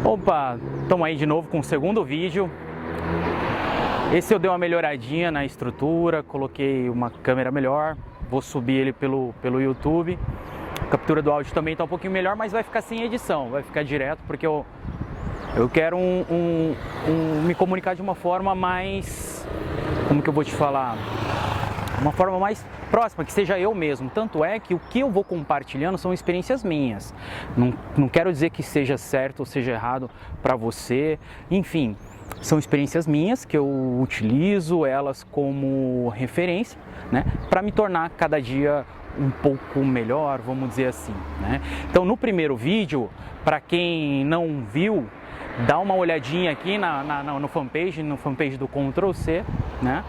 Opa, estamos aí de novo com o segundo vídeo. Esse eu dei uma melhoradinha na estrutura, coloquei uma câmera melhor, vou subir ele pelo YouTube. A captura do áudio também está um pouquinho melhor, mas vai ficar sem edição, vai ficar direto, porque eu quero me comunicar de uma forma mais, como que eu vou te falar? Uma forma mais próxima, que seja eu mesmo. Tanto é que o que eu vou compartilhando são experiências minhas. Não quero dizer que seja certo ou seja errado para você. Enfim, são experiências minhas que eu utilizo elas como referência, né, para me tornar cada dia um pouco melhor, vamos dizer assim, né? Então, no primeiro vídeo, para quem não viu, dá uma olhadinha aqui no fanpage do Ctrl+C, né?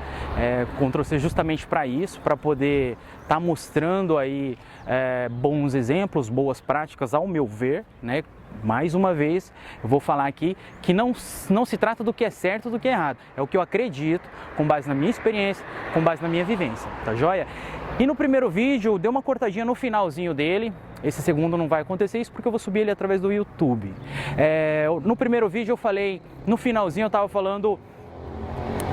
Ctrl+C justamente para isso, para poder estar mostrando aí bons exemplos, boas práticas, ao meu ver, né? Mais uma vez, eu vou falar aqui que não se trata do que é certo ou do que é errado. É o que eu acredito, com base na minha experiência, com base na minha vivência, tá joia? E no primeiro vídeo, deu uma cortadinha no finalzinho dele. Esse segundo não vai acontecer isso porque eu vou subir ele através do YouTube. No primeiro vídeo eu falei, no finalzinho eu estava falando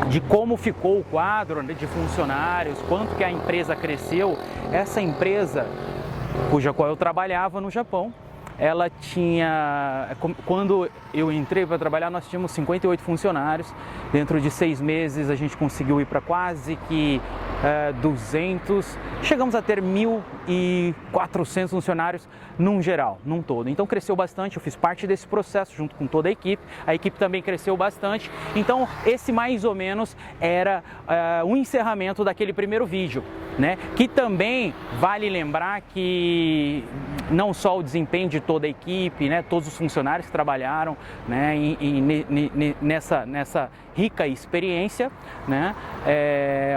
de como ficou o quadro, né, de funcionários, quanto que a empresa cresceu. Essa empresa, qual eu trabalhava no Japão, ela tinha, quando eu entrei para trabalhar, nós tínhamos 58 funcionários. Dentro de 6 meses a gente conseguiu ir para quase que 200, chegamos a ter 1.400 funcionários num geral, num todo. Então cresceu bastante, eu fiz parte desse processo junto com toda a equipe também cresceu bastante. Então esse mais ou menos era o encerramento daquele primeiro vídeo, né? Que também vale lembrar que não só o desempenho de toda a equipe, né, todos os funcionários que trabalharam, né, nessa rica experiência, né,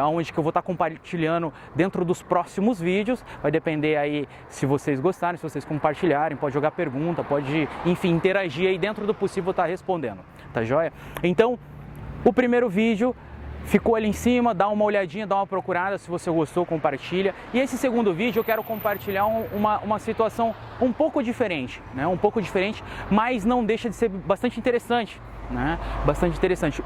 onde que eu vou estar compartilhando dentro dos próximos vídeos. Vai depender aí se vocês gostarem, se vocês compartilharem, pode jogar pergunta, pode, enfim, interagir aí dentro do possível, estar respondendo, tá joia? Então, o primeiro vídeo ficou ali em cima, dá uma olhadinha, dá uma procurada, se você gostou, compartilha. E esse segundo vídeo eu quero compartilhar uma situação um pouco diferente, né? Um pouco diferente, mas não deixa de ser bastante interessante, né? Bastante interessante.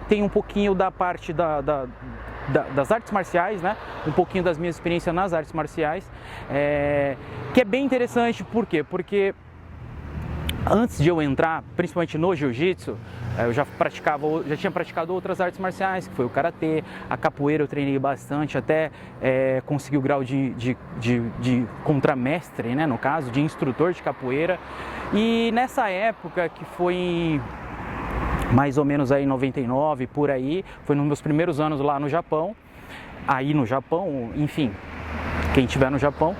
Tem um pouquinho da parte das artes marciais, né? Um pouquinho das minhas experiências nas artes marciais, que é bem interessante. Por quê? Porque antes de eu entrar, principalmente no jiu-jitsu, eu já tinha praticado outras artes marciais, que foi o karatê, a capoeira eu treinei bastante, até consegui o grau de contramestre, né, no caso, de instrutor de capoeira. E nessa época, que foi mais ou menos aí em 99, por aí, foi nos meus primeiros anos lá no Japão, enfim, quem estiver no Japão,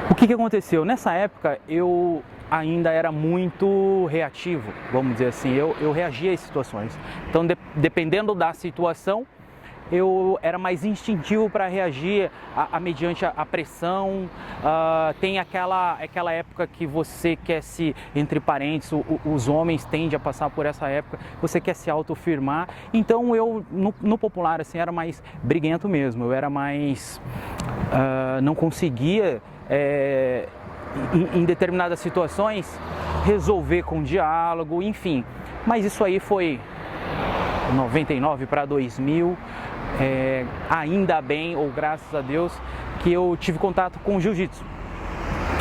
o que aconteceu? Nessa época eu ainda era muito reativo, vamos dizer assim, eu reagia às situações. Então, dependendo da situação, eu era mais instintivo para reagir mediante a pressão. Tem aquela época que você quer se, entre parênteses, os homens tendem a passar por essa época, você quer se autoafirmar. Então eu, no popular, assim, era mais briguento mesmo, eu era mais, não conseguia, em determinadas situações, resolver com diálogo, enfim. Mas isso aí foi 99 para 2000, ainda bem, ou graças a Deus, que eu tive contato com o jiu-jitsu.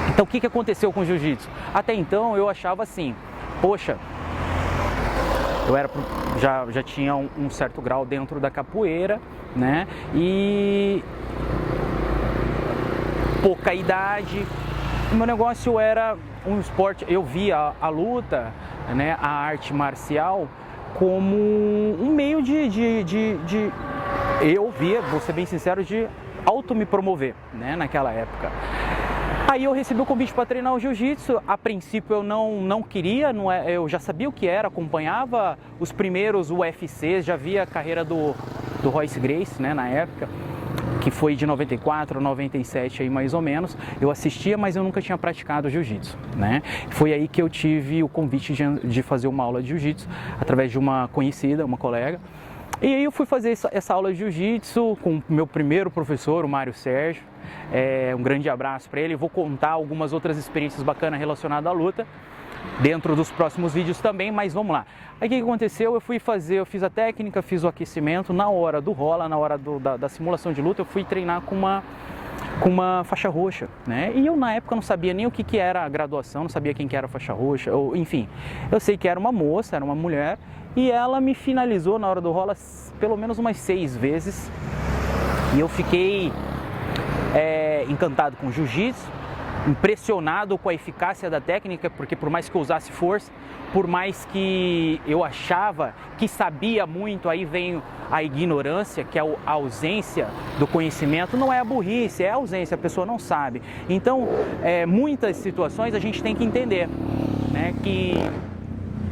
Então o que aconteceu com o jiu-jitsu? Até então eu achava assim, poxa, eu já tinha um certo grau dentro da capoeira, né, e pouca idade. O meu negócio era um esporte, eu via a luta, né, a arte marcial, como um meio eu via, vou ser bem sincero, de me promover, né, naquela época. Aí eu recebi o convite para treinar o jiu-jitsu. A princípio eu não queria, eu já sabia o que era, acompanhava os primeiros UFCs, já via a carreira do Royce Gracie, né, na época, que foi de 94 a 97 aí mais ou menos. Eu assistia, mas eu nunca tinha praticado jiu-jitsu, né? Foi aí que eu tive o convite de fazer uma aula de jiu-jitsu através de uma conhecida, uma colega. E aí eu fui fazer essa aula de jiu-jitsu com o meu primeiro professor, o Mário Sérgio. Um grande abraço para ele. Eu vou contar algumas outras experiências bacanas relacionadas à luta. dentro dos próximos vídeos também, mas vamos lá. Aí o que aconteceu? Eu fiz a técnica, fiz o aquecimento, na hora do rola, na hora da simulação de luta, eu fui treinar com uma faixa roxa, né? E eu na época não sabia nem o que era a graduação, não sabia quem que era a faixa roxa, ou enfim, eu sei que era uma moça, era uma mulher, e ela me finalizou na hora do rola pelo menos umas 6 vezes, e eu fiquei encantado com o jiu-jitsu, impressionado com a eficácia da técnica, porque por mais que eu usasse força, por mais que eu achava que sabia muito, aí vem a ignorância, que é a ausência do conhecimento, não é a burrice, é a ausência, a pessoa não sabe. Então, muitas situações a gente tem que entender, né, que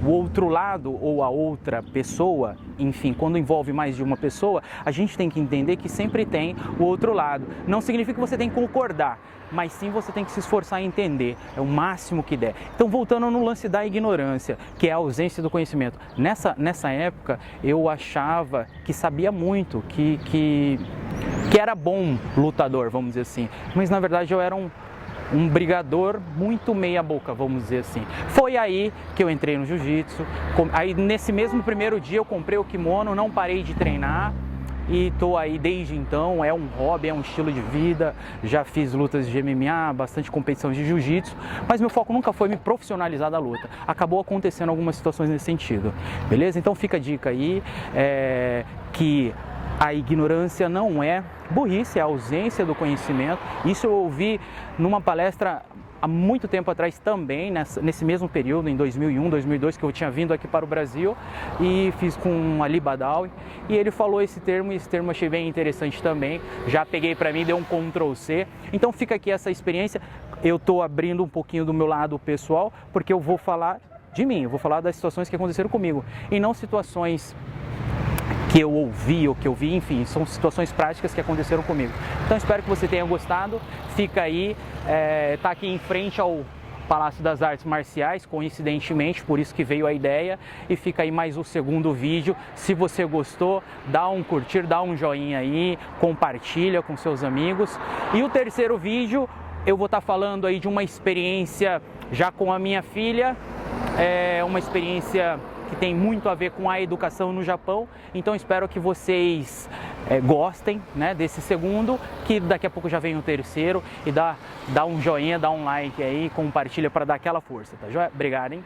o outro lado ou a outra pessoa, enfim, quando envolve mais de uma pessoa, a gente tem que entender que sempre tem o outro lado. Não significa que você tem que concordar, mas sim você tem que se esforçar em entender, é o máximo que der. Então, voltando no lance da ignorância, que é a ausência do conhecimento. Nessa época, eu achava que sabia muito, que era bom lutador, vamos dizer assim, mas na verdade eu era um brigador muito meia boca, vamos dizer assim. Foi aí que eu entrei no jiu-jitsu. Aí nesse mesmo primeiro dia eu comprei o kimono, não parei de treinar e tô aí desde então. É um hobby, é um estilo de vida. Já fiz lutas de MMA, bastante competição de jiu-jitsu, mas meu foco nunca foi me profissionalizar da luta. Acabou acontecendo algumas situações nesse sentido, beleza? Então fica a dica aí, que a ignorância não é burrice, é a ausência do conhecimento. Isso eu ouvi numa palestra há muito tempo atrás também, nesse mesmo período, em 2001, 2002, que eu tinha vindo aqui para o Brasil e fiz com Ali Badawi, e ele falou esse termo, e esse termo eu achei bem interessante também, já peguei para mim, dei um Ctrl+C, então fica aqui essa experiência. Eu estou abrindo um pouquinho do meu lado pessoal, porque eu vou falar de mim, eu vou falar das situações que aconteceram comigo, e não situações que eu ouvi ou que eu vi, enfim, são situações práticas que aconteceram comigo. Então espero que você tenha gostado, fica aí, tá aqui em frente ao Palácio das Artes Marciais, coincidentemente, por isso que veio a ideia, e fica aí mais o segundo vídeo. Se você gostou, dá um curtir, dá um joinha aí, compartilha com seus amigos. E o terceiro vídeo, eu vou estar falando aí de uma experiência já com a minha filha, uma experiência que tem muito a ver com a educação no Japão, então espero que vocês gostem, né, desse segundo, que daqui a pouco já vem o terceiro, e dá um joinha, dá um like aí, compartilha para dar aquela força, tá joia? Obrigado, hein?